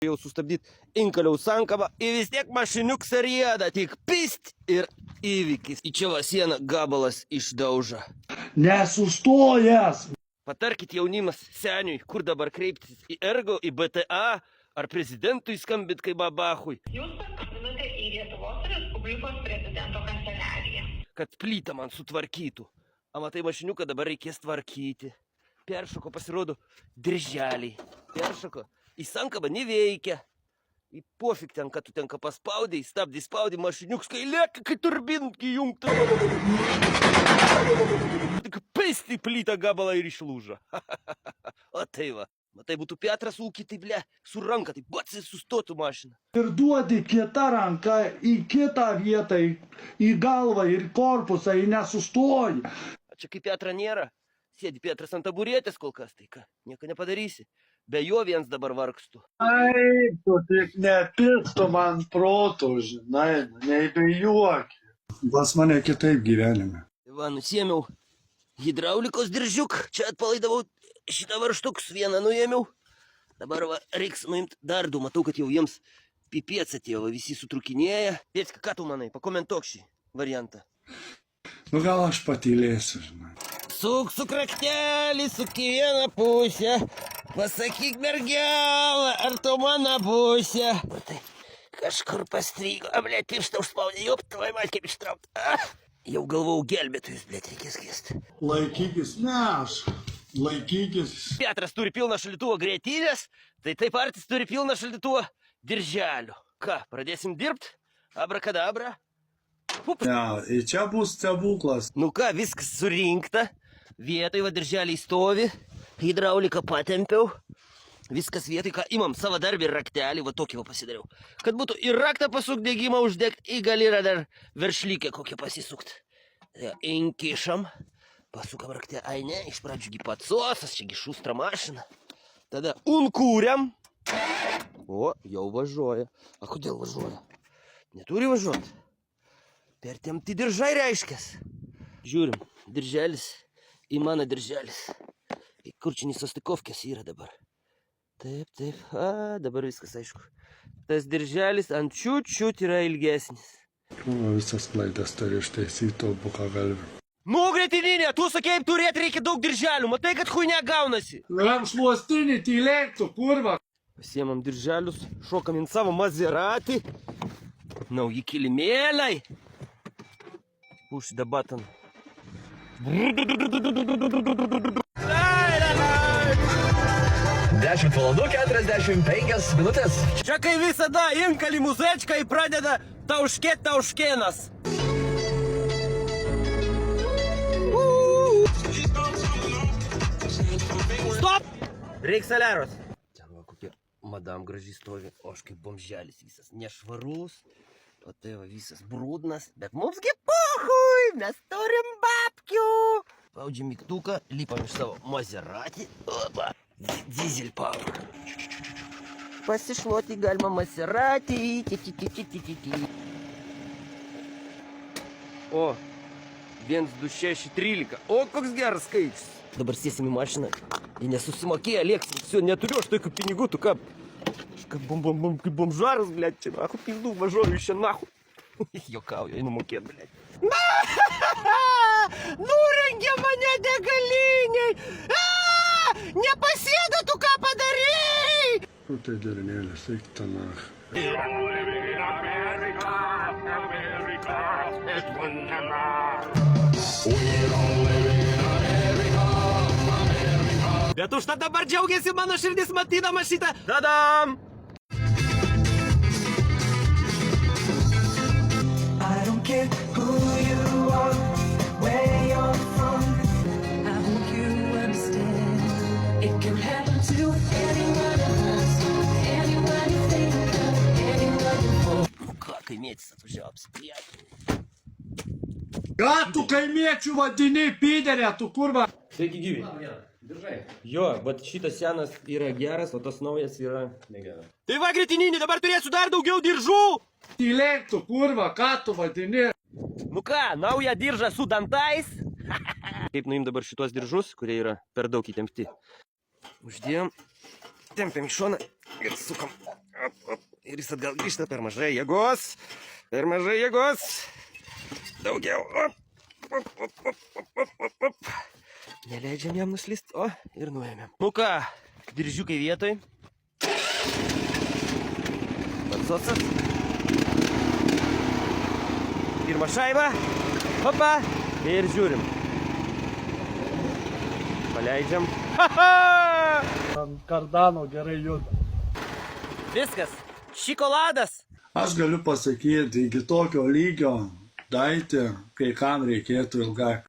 jau sustabdyti inkaliaus sankabą ir vis tiek mašiniuks rieda, tik pist ir įvykis. Į čia va sieną gabalas išdauža. Nesustojęs! Patarkit jaunimas seniui, kur dabar kreiptis į Ergo, į BTA ar prezidentui skambit kaip babachui. Jūs paskambinote į Lietuvos Respublikos prezidento kanceliariją. Kad plytą man sutvarkytų. O matai, mašiniuką dabar reikės tvarkyti. Peršoko pasirodo dirželiai. Peršoko į sankabą neveikia. Į pofik ten, kad tu tenka paspaudai, stabdai, spaudai, mašiniuks, kai lieka, kai turbinki jungta. Tik paisti plytą gabalą ir išlūžo. O tai va. Matai, būtų Petras ūkį, tai ble, su ranka, tai pats sustotų mašiną. Ir duodi kitą ranką į kitą vietą, į galvą ir korpusą, ir nesustoji. A čia kaip Petra nėra. Sėdi Petras ant taburetės kol kas, tai ką, nieko nepadarysi. Be jo viens dabar vargstų. Ai, tu tik nepirktų man proto, žinai, neįbejuoki. Pas mane kitaip gyvenime. Va, nusėmiau hidraulikos diržiuk, čia atpalaidavau šitą varštukus, vieną nuėmiau. Dabar va, reiks nuimti dar du, matau, kad jau jiems pipėts atėjo, va, visi sutrukinėja. Pėcka, ką tu manai, pakomentuok šį variantą. Nu gal aš patylėsiu, žinai. Suk su kraktelį, suk į vieną pusę. Pasakyk, mergelą, ar tu mano pusė? Matai, kažkur pastrygo. A, blėt, pirštą užspaudė, jop, tavai man kaip ištraukt. Jau galvau gelbėtojus, blėt, reikės kviesti. Laikykis, ne aš. Laikykis. Petras turi pilną šaldytuvo grietinės, tai taip artis turi pilną šaldytuvo dirželių. Ką, pradėsim dirbt? Abrakadabra. Ne, čia bus stebuklas. Nu ką, viskas surinkta. Vietoj va dirželiai stovi. Hidrauliką patempiau. Viskas vietoj, ką imam savo darbį raktelį, va tokį va pasidariau. Kad būtų ir raktą pasuk, degimą uždegt, į gal yra dar veršlykę kokią pasisukt. Inkišam. Pasukam raktę, ai ne, iš pradžiųgi patsosas, čiagi šustra mašina. Tada unkūriam. O, jau važiuoja. A kodėl važiuoja? Neturi važiuoti. Pertempti diržai reiškės. Žiūrim, dirželis į mano dirželis. Kur čia nesustikovkės yra dabar. Taip, taip, dabar viskas aišku. Tas dirželis ant čiut yra ilgesnis. Visas klaidas turi ištaisyti to buką galvį. Nu, gretininė, tu sakėjai, turėti reikia daug dirželių. Matai, kad chuinia gaunasi. Ram šluostinį, tylėk tu, kurva. Pasiemam dirželius, šokam į savo Maserati. Nauji kilimėliai. Užsidabatam. 10 valandų 45 minutės. Čia kai visada inkali muzečkai pradeda tauškėnas. Stop! Reik saliaros. Ten va kokia madam gražiai stovi, o aš kaip bomželis visas nešvarus. O tai va visas brūdnas, bet mumsgi pohui, mes turim babkių. Spaudžiam mygtuką, lipam iš savo Maserati. Opa, diesel power. Pasišluoti galima Maserati. O, 1, 2, 6, 13. O, koks geras skaičius. Dabar sėsim į mašiną. Jei nesusimokėję, lėksim. Все, neturiu aš tokių pinigų, tu ką? Как бомжарас, блядь, че нахуй пизду вожою еще нахуй. Jokauju, einu mokėt, блядь. Nurengė mane degaliniai! Nepasėdo, tu ką padarei? Nu tai derinėlis, eik tenach. Bet užtat dabar džiaugiasi mano širdis matydama šitą. Tadam! I don't care who you are, where you're from. I hope you understand. It can happen to anyone of us, anyone you think of, anyone you fall. Nu ką, kaimietis atvažiavo apsiplėti. Ką tu kaimiečių vadini, piderė, tu kurva? Sveiki gyvi. Jo, bet šitas senas yra geras, o tas naujas yra negeras. Tai va, gretininį, dabar turėsiu dar daugiau diržų! Tylėk tu, kurva, ką tu vadini? Nu ką, naują diržą su dantais? Kaip nuim dabar šitos diržus, kurie yra per daug įtempti. Uždėjom, tempiam į šoną ir sukam Ir jis atgal grįžta per mažai jėgos. Per mažai jėgos. Daugiau. Neleidžiam jam nuslyst. O, ir nuėmėm. Nu ką, diržiukai vietoj. Patsocas. Pirma šaiba. Hopa. Ir žiūrim. Paleidžiam. Ant kardano gerai juda. Viskas. Šokoladas. Aš galiu pasakyti, iki tokio lygio daitį, kai kam reikėtų ilgai.